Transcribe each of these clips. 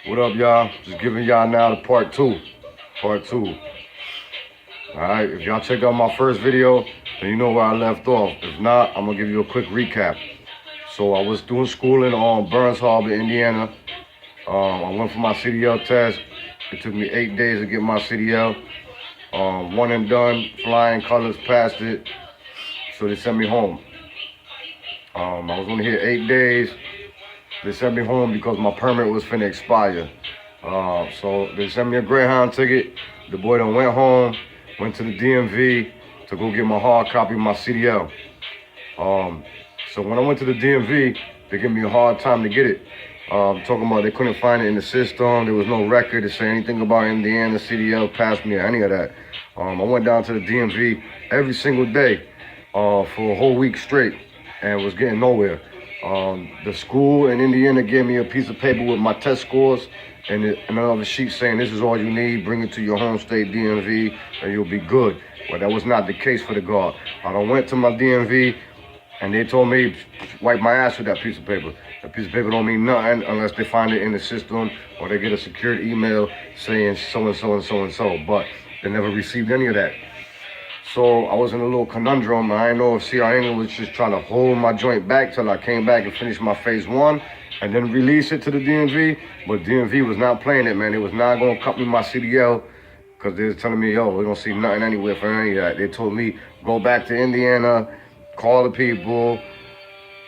What up, y'all? Just giving y'all now the part two. Part two. Alright, if y'all checked out my first video, then you know where I left off. If not, I'm gonna give you a quick recap. So I was doing schooling on Burns Harbor, Indiana. I went for my CDL test. It took me 8 days to get my CDL. One and done, flying colors, passed it. So they sent me home. I was only here 8 days. They sent me home because my permit was finna expire. So they sent me a Greyhound ticket. The boy done went home, went to the DMV to go get my hard copy of my CDL. So when I went to the DMV, they gave me a hard time to get it. Talking about they couldn't find it in the system. There was no record to say anything about Indiana CDL passed me or any of that. I went down to the DMV every single day for a whole week straight and was getting nowhere. The school in Indiana gave me a piece of paper with my test scores and another sheet saying this is all you need, bring it to your home state DMV and you'll be good. But that was not the case for the guard. I done went to my DMV and they told me wipe my ass with that piece of paper. That piece of paper don't mean nothing unless they find it in the system or they get a secured email saying so and so and so and so. But they never received any of that. So I was in a little conundrum. I didn't know if CR England was just trying to hold my joint back till I came back and finished my phase one and then release it to the DMV. But DMV was not playing it, man. They was not going to cut me my CDL because they was telling me, yo, we don't see nothing anywhere for any of that. They told me, go back to Indiana, call the people,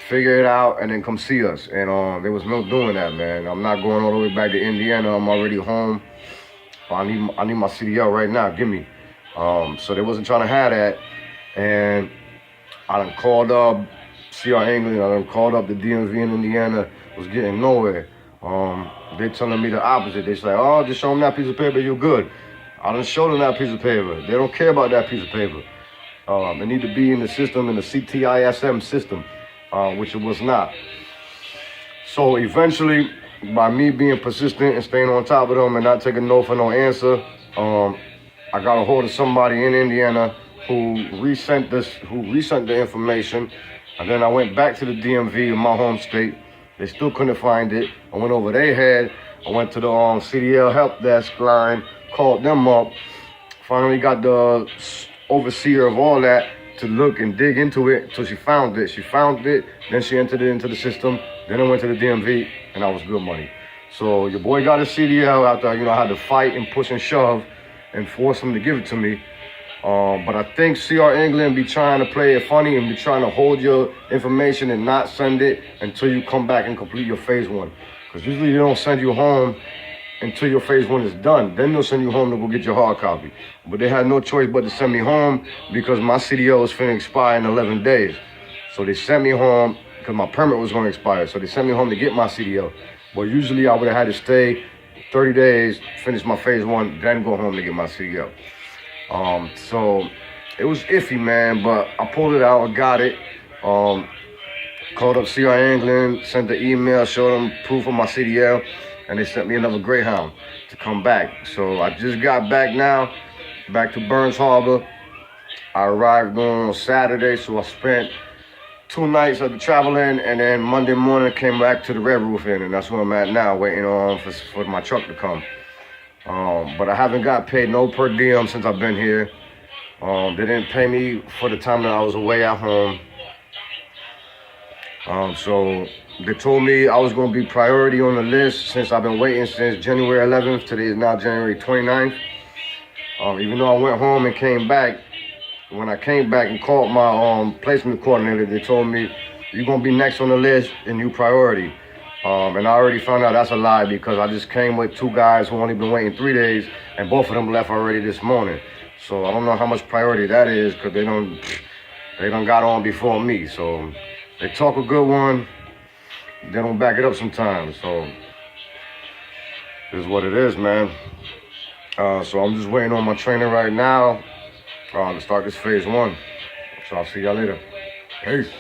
figure it out, and then come see us. And there was no doing that, man. I'm not going all the way back to Indiana. I'm already home. I need my CDL right now. Give me. So they wasn't trying to have that. And I done called up CR England. I done called up the DMV in Indiana. Was getting nowhere. They telling me the opposite. They say, oh, just show them that piece of paper, you're good. I done showed them that piece of paper. They don't care about that piece of paper. It need to be in the system, in the CTISM system, which it was not. So eventually, by me being persistent and staying on top of them and not taking no for no answer, I got a hold of somebody in Indiana who resent the information. And then I went back to the DMV in my home state. They still couldn't find it. I went over their head. I went to the CDL help desk line, called them up. Finally got the overseer of all that to look and dig into it until she found it. She found it, then she entered it into the system. Then I went to the DMV and I was good money. So your boy got a CDL after, I had to fight and push and shove and force him to give it to me. But I think CR England be trying to play it funny and be trying to hold your information and not send it until you come back and complete your phase one. Because usually they don't send you home until your phase one is done. Then they'll send you home to go get your hard copy. But they had no choice but to send me home because my CDL was finna expire in 11 days. So they sent me home because my permit was gonna expire. So they sent me home to get my CDL. But usually I would have had to stay 30 days, finish my phase one, then go home to get my CDL. So it was iffy, man, but I pulled it out, I got it. Called up CR England, sent the email, showed them proof of my CDL, and they sent me another Greyhound to come back. So I just got back now, back to Burns Harbor. I arrived on Saturday, so I spent 2 nights at the Travel Inn, and then Monday morning came back to the Red Roof Inn, and that's where I'm at now, waiting on for my truck to come. But I haven't got paid no per diem since I've been here. They didn't pay me for the time that I was away at home. So they told me I was going to be priority on the list since I've been waiting since January 11th. Today is now January 29th. Even though I went home and came back, when I came back and called my placement coordinator, they told me, you're going to be next on the list and you priority. And I already found out that's a lie because I just came with 2 guys who only been waiting 3 days and both of them left already this morning. So I don't know how much priority that is because they done got on before me. So they talk a good one, they don't back it up sometimes. So this is what it is, man. So I'm just waiting on my trainer right now to start this phase one. So I'll see y'all later. Peace.